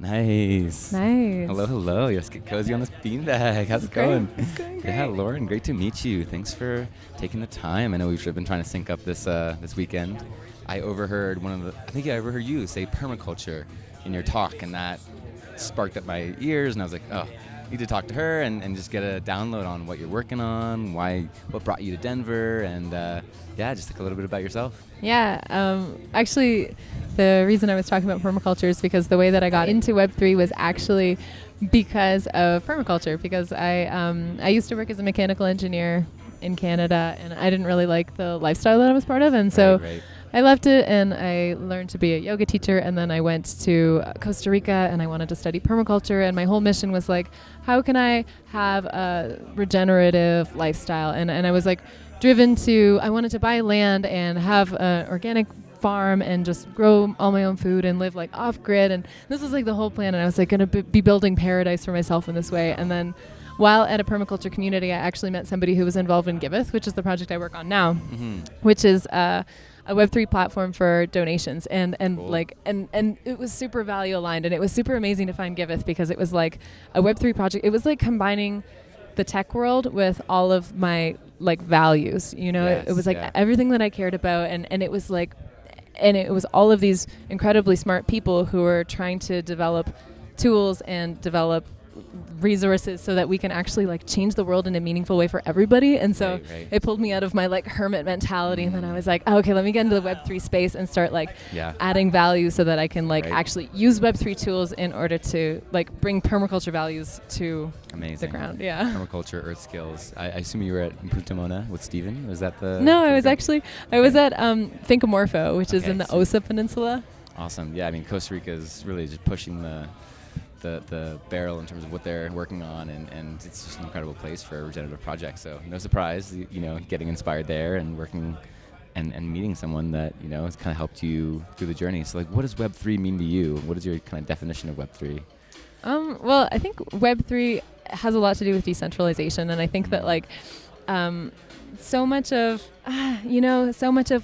Nice. Nice. Hello. Let's get cozy on this beanbag. How's it going? It's going great. Yeah, Lauren, great to meet you. Thanks for taking the time. I know we've been trying to sync up this weekend. I overheard I think I overheard you say permaculture in your talk, and that sparked up my ears, and I was like, oh, I need to talk to her and just get a download on what you're working on, what brought you to Denver, and just like a little bit about yourself. Yeah, actually, the reason I was talking about permaculture is because the way that I got into Web3 was actually because of permaculture, because I used to work as a mechanical engineer in Canada, and I didn't really like the lifestyle that I was part of, and so Right. I left it and I learned to be a yoga teacher, and then I went to Costa Rica and I wanted to study permaculture, and my whole mission was like, how can I have a regenerative lifestyle? And I was like driven to, I wanted to buy land and have an organic farm and just grow all my own food and live like off grid, and this was like the whole plan, and I was like going to be building paradise for myself in this way. And then while at a permaculture community, I actually met somebody who was involved in Giveth, which is the project I work on now, which is a Web3 platform for donations, and Cool. and it was super value aligned, and it was super amazing to find Giveth because it was like a Web3 project. It was like combining the tech world with all of my like values, you know. Yes, it was like yeah. everything that I cared about, and it was like, and it was all of these incredibly smart people who were trying to develop tools and develop resources so that we can actually like change the world in a meaningful way for everybody. And so Right. it pulled me out of my like hermit mentality, and then I was like, oh, okay, let me get into the Web3 space and start like adding value so that I can like actually use Web3 tools in order to like bring permaculture values to Amazing. the ground. Yeah. Permaculture, earth skills. I assume you were at Punta Mona with Steven. Was that the? No, I was at Thinkamorpho, which is Okay, in the so- Osa Peninsula. Awesome. Yeah, I mean, Costa Rica is really just pushing the barrel in terms of what they're working on, and it's just an incredible place for a regenerative project. So no surprise, getting inspired there and working and meeting someone that, has kind of helped you through the journey. So like, what does Web3 mean to you? What is your kind of definition of Web3? Well, I think Web3 has a lot to do with decentralization, and I think that like so much of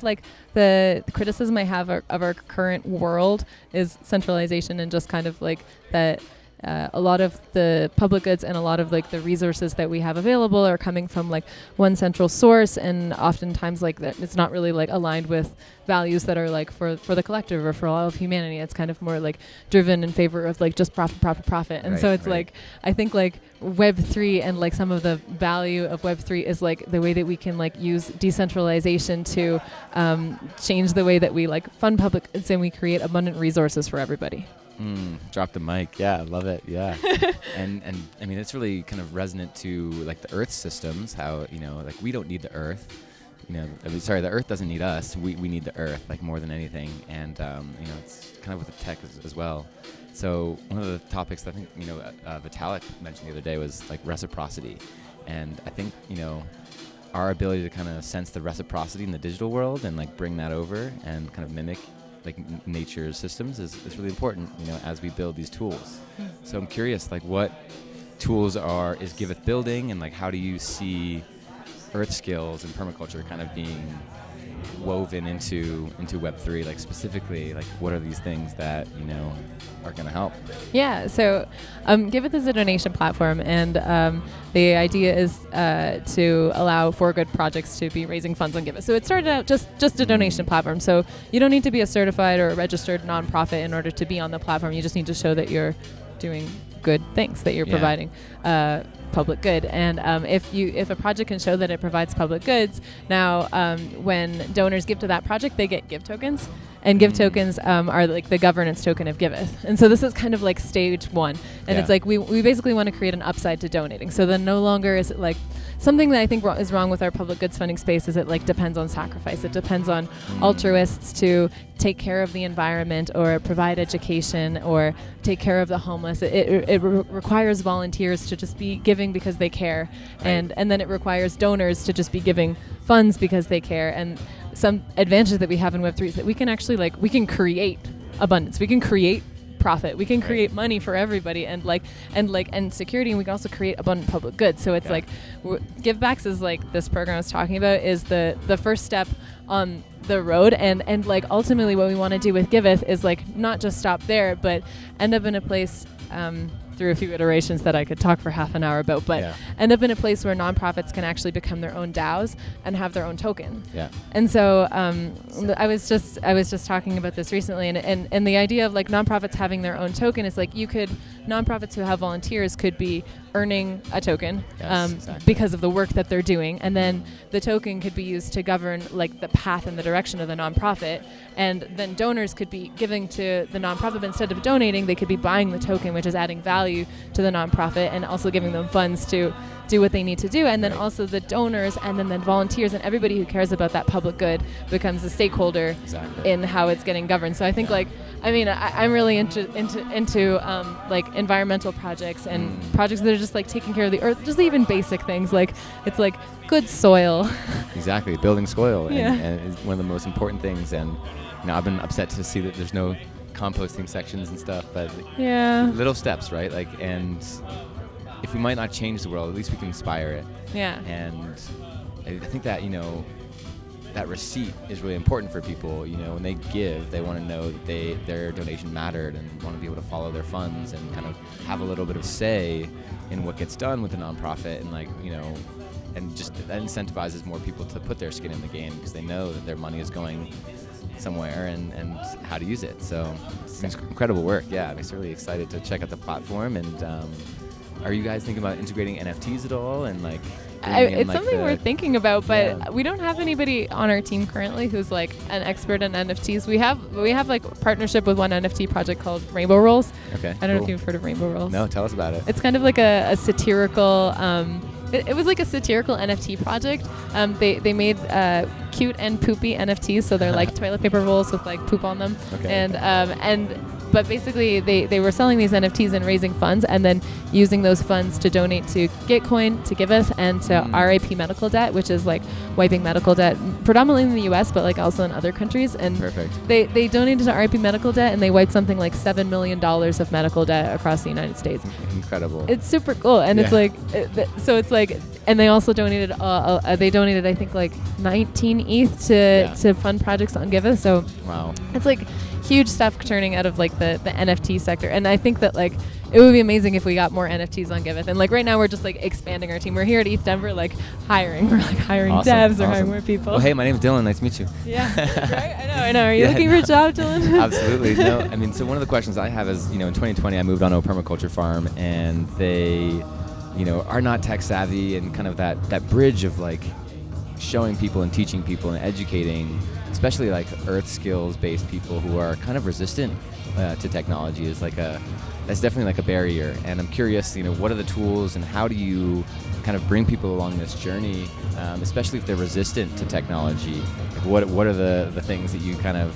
like the criticism I have of our current world is centralization, and just kind of like that a lot of the public goods and a lot of like the resources that we have available are coming from like one central source, and oftentimes like that it's not really like aligned with values that are like for the collective or for all of humanity. It's kind of more like driven in favor of like just profit. And so it's like, I think like Web3 and like some of the value of Web3 is like the way that we can like use decentralization to change the way that we like fund public goods and we create abundant resources for everybody. Drop the mic. Yeah, I love it. Yeah. and I mean, it's really kind of resonant to like the Earth systems, how, like we don't need the Earth. The Earth doesn't need us. We need the Earth like more than anything. And, it's kind of with the tech as well. So one of the topics that I think, Vitalik mentioned the other day was like reciprocity. And I think, our ability to kind of sense the reciprocity in the digital world and like bring that over and kind of mimic like nature's systems is really important, as we build these tools. So I'm curious, like what tools is Giveth building, and like how do you see earth skills and permaculture kind of being woven into Web3, like specifically, like what are these things that, are going to help? Yeah, so Giveth is a donation platform, and the idea is to allow for good projects to be raising funds on Giveth. So it started out just a donation platform. So you don't need to be a certified or a registered nonprofit in order to be on the platform. You just need to show that you're doing good things, that you're providing public good. And if a project can show that it provides public goods, now when donors give to that project, they get give tokens. And give tokens are like the governance token of Giveth. And so this is kind of like stage one. And it's like we basically want to create an upside to donating. So then no longer is it like something that I think is wrong with our public goods funding space is it like depends on sacrifice. It depends on altruists to take care of the environment or provide education or take care of the homeless. It requires volunteers to just be giving because they care. And then it requires donors to just be giving funds because they care. And some advantage that we have in Web3 is that we can actually we can create abundance. We can create profit. We can create money for everybody and security, and we can also create abundant public goods. So it's like GiveBacks is like this program I was talking about is the first step on the road, and like ultimately what we want to do with Giveth is like not just stop there, but end up in a place through a few iterations that I could talk for half an hour about, but end up in a place where nonprofits can actually become their own DAOs and have their own token. And so I was just talking about this recently, and the idea of like nonprofits having their own token is like nonprofits who have volunteers could be earning a token because of the work that they're doing, and then the token could be used to govern like the path and the direction of the nonprofit, and then donors could be giving to the nonprofit, but instead of donating they could be buying the token, which is adding value to the nonprofit and also giving them funds to do what they need to do. And then also the donors and then the volunteers and everybody who cares about that public good becomes a stakeholder in how it's getting governed. So I think I'm really into like environmental projects and projects that are just like taking care of the earth, just even basic things like it's like good soil. Exactly, building soil and it's one of the most important things. And I've been upset to see that there's no composting sections and stuff, but little steps, right? Like, and if we might not change the world, at least we can inspire it. And I think that that receipt is really important for people. When they give, they want to know that their donation mattered and want to be able to follow their funds and kind of have a little bit of say in what gets done with the nonprofit, and and just that incentivizes more people to put their skin in the game because they know that their money is going somewhere and how to use it. So it's incredible work. I'm really excited to check out the platform. And are you guys thinking about integrating NFTs at all? And like it's something we're thinking about, but we don't have anybody on our team currently who's like an expert in NFTs. We have like a partnership with one NFT project called Rainbow Rolls. Okay, I don't know if you've heard of Rainbow Rolls. No, tell us about it. It's kind of like a satirical it was like a satirical NFT project. They made cute and poopy NFTs, so they're like toilet paper rolls with like poop on them. But basically they were selling these NFTs and raising funds, and then using those funds to donate to Gitcoin, to Giveth, and to RIP medical debt, which is like wiping medical debt, predominantly in the US, but like also in other countries. And they donated to RIP medical debt, and they wiped something like $7 million of medical debt across the United States. Incredible. It's super cool, and it's like so it's like. And they also donated. I think like 19 ETH to fund projects on Giveth. So it's like huge stuff turning out of like the NFT sector. And I think that like it would be amazing if we got more NFTs on Giveth. And like right now we're just like expanding our team. We're here at ethdenver like hiring. We're like hiring devs or hiring more people. Well, hey, my name is Dylan. Nice to meet you. Right. I know. Are you looking for a job, Dylan? Absolutely. No. I mean, so one of the questions I have is, in 2020 I moved on to a permaculture farm, and they are not tech savvy, and kind of that bridge of like showing people and teaching people and educating, especially like earth skills based people who are kind of resistant to technology is that's definitely like a barrier. And I'm curious, what are the tools and how do you kind of bring people along this journey, especially if they're resistant to technology? Like what are the things that you kind of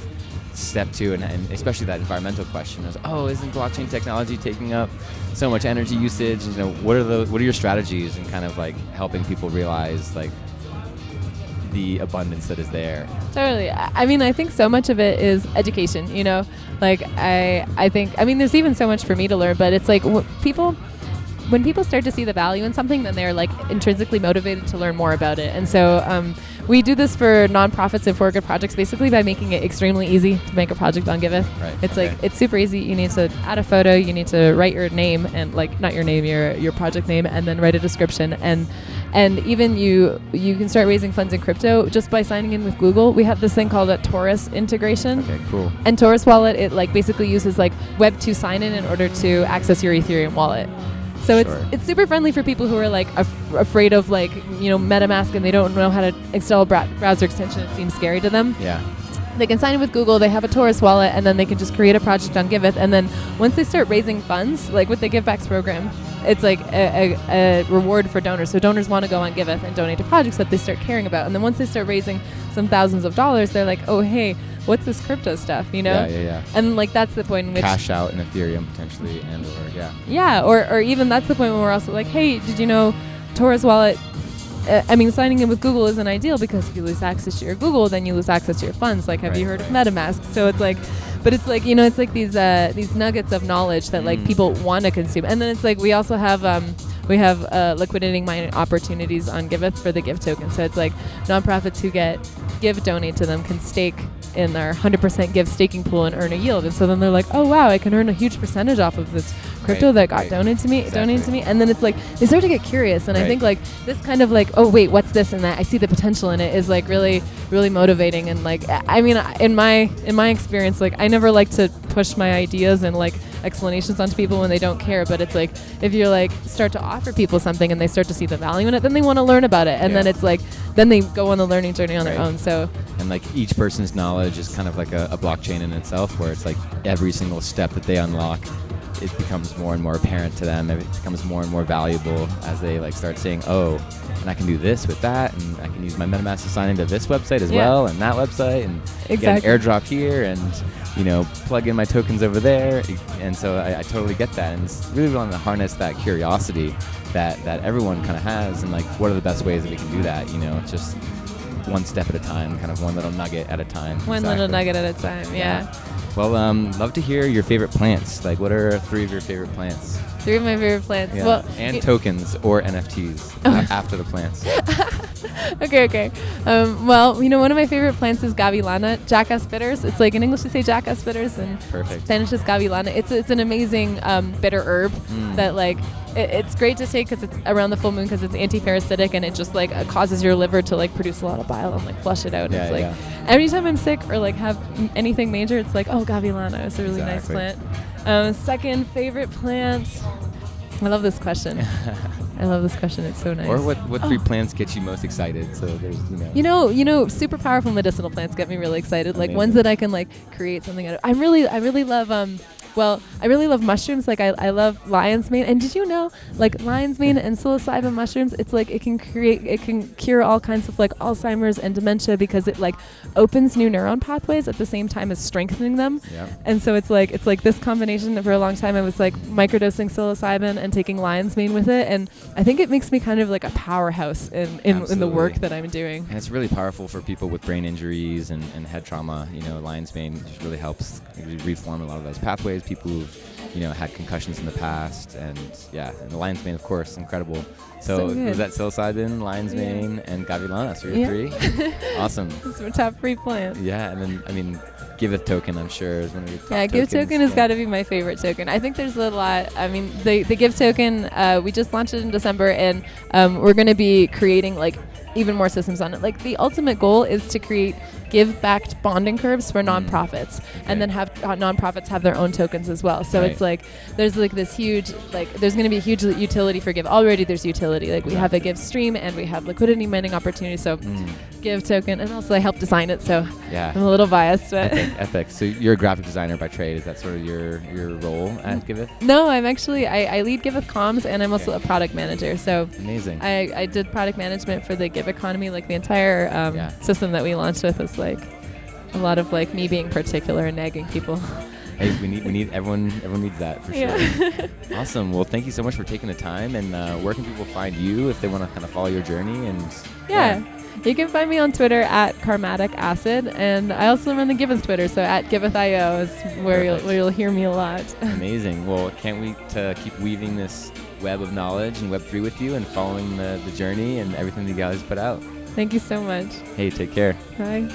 step to, and especially that environmental question is, isn't blockchain technology taking up so much energy usage? What are your strategies in kind of like helping people realize like the abundance that is there? Totally. I think so much of it is education, like I think there's even so much for me to learn, but it's like when people start to see the value in something, then they're like intrinsically motivated to learn more about it. And so we do this for nonprofits and for good projects basically by making it extremely easy to make a project on Giveth. It's like it's super easy. You need to add a photo, you need to write your name, and like not your name, your project name, and then write a description. And even you can start raising funds in crypto just by signing in with Google. We have this thing called a Taurus integration. Okay, cool. And Taurus Wallet, it like basically uses like Web 2 sign-in in order to access your Ethereum wallet. So it's super friendly for people who are like afraid of like MetaMask, and they don't know how to install a browser extension. It seems scary to them. They can sign in with Google. They have a Taurus wallet, and then they can just create a project on Giveth. And then once they start raising funds, like with the Givebacks program, it's like a reward for donors. So donors want to go on Giveth and donate to projects that they start caring about. And then once they start raising some thousands of dollars, they're like, oh, hey, what's this crypto stuff, Yeah. And like that's the point in which cash out in Ethereum potentially, and or even that's the point when we're also like, hey, did you know Taurus wallet? Signing in with Google isn't ideal because if you lose access to your Google, then you lose access to your funds. Like, have you heard of MetaMask? So it's like, but it's like it's like these nuggets of knowledge that like people want to consume. And then it's like we also have liquidity mining opportunities on Giveth for the Give token. So it's like nonprofits who get give donate to them can stake in their 100% give staking pool and earn a yield. And so then they're like, oh wow, I can earn a huge percentage off of this crypto that got donated to me. And then it's like they start to get curious. And I think like this kind of like, oh wait, what's this? And that I see the potential in it is like really, really motivating. And like, I mean, in my experience, like I never like to push my ideas and like explanations onto people when they don't care, but it's like if you like start to offer people something and they start to see the value in it, then they want to learn about it, and then it's like then they go on the learning journey on their own. So and like each person's knowledge is kind of like a blockchain in itself, where it's like every single step that they unlock, it becomes more and more apparent to them. It becomes more and more valuable as they like start saying, oh, and I can do this with that, and I can use my MetaMask to sign into this website as well, and that website, and get an airdrop here, and plug in my tokens over there. And so I totally get that, and it's really want to harness that curiosity that everyone kind of has, and like what are the best ways that we can do that? Just one step at a time, kind of one little nugget at a time. Little nugget at a time, yeah. Well, love to hear your favorite plants. Like, what are 3 of your favorite plants? 3 of my favorite plants. Yeah. Well, and tokens or NFTs after the plants. Okay. Well, one of my favorite plants is Gavilana, jackass bitters. It's like in English we say jackass bitters, and Spanish is Gavilana. It's an amazing bitter herb that like it's great to take because it's around the full moon because it's anti-parasitic, and it just like causes your liver to like produce a lot of bile and like flush it out. It's like every time I'm sick or like have anything major, it's like, oh, Gavilana. It's a really nice plant. Second favorite plant. I love this question. It's so nice. Or what 3 plants get you most excited? So there's super powerful medicinal plants get me really excited. Like Amazing. Ones that I can like create something out of. I really love I really love mushrooms. Like I love lion's mane. And did you know, like lion's mane and psilocybin mushrooms, it's like it can cure all kinds of like Alzheimer's and dementia because it like opens new neuron pathways at the same time as strengthening them. Yep. And so it's like this combination. For a long time I was like microdosing psilocybin and taking lion's mane with it, and I think it makes me kind of like a powerhouse in the work that I'm doing. And it's really powerful for people with brain injuries and head trauma. Lion's mane just really helps reform a lot of those pathways. People who've had concussions in the past, and the lion's mane, of course, incredible. So was that psilocybin, lion's mane, and Gavilana? So you're 3. Awesome. Those are top 3 plants. Yeah, and then Giveth token, I'm sure, is one of your top tokens. Give token has got to be my favorite token. I think there's a lot. I mean, the Give token, we just launched it in December, and we're going to be creating like even more systems on it. Like the ultimate goal is to create give-backed bonding curves for nonprofits, and then have nonprofits have their own tokens as well. So it's like there's like this huge there's going to be a huge utility for Give. Already there's utility. Like we have a Give stream and we have liquidity mining opportunities. So Give token, and also I helped design it. So I'm a little biased, but epic. So you're a graphic designer by trade. Is that sort of your role at Giveth? No, I'm actually I lead Giveth comms, and I'm also a product manager. So amazing. I did product management for the Give economy. Like the entire system that we launched with is like a lot of like me being particular and nagging people. Hey, we need everyone needs that for sure. Awesome. Well, thank you so much for taking the time. And where can people find you if they want to kind of follow your journey? And you can find me on Twitter at Karmatic Acid, and I also run the Giveth Twitter, so at Giveth.io is where you'll hear me a lot. Amazing. Well, can't wait to keep weaving this web of knowledge and Web3 with you, and following the journey and everything that you guys put out. Thank you so much. Hey, take care. Bye.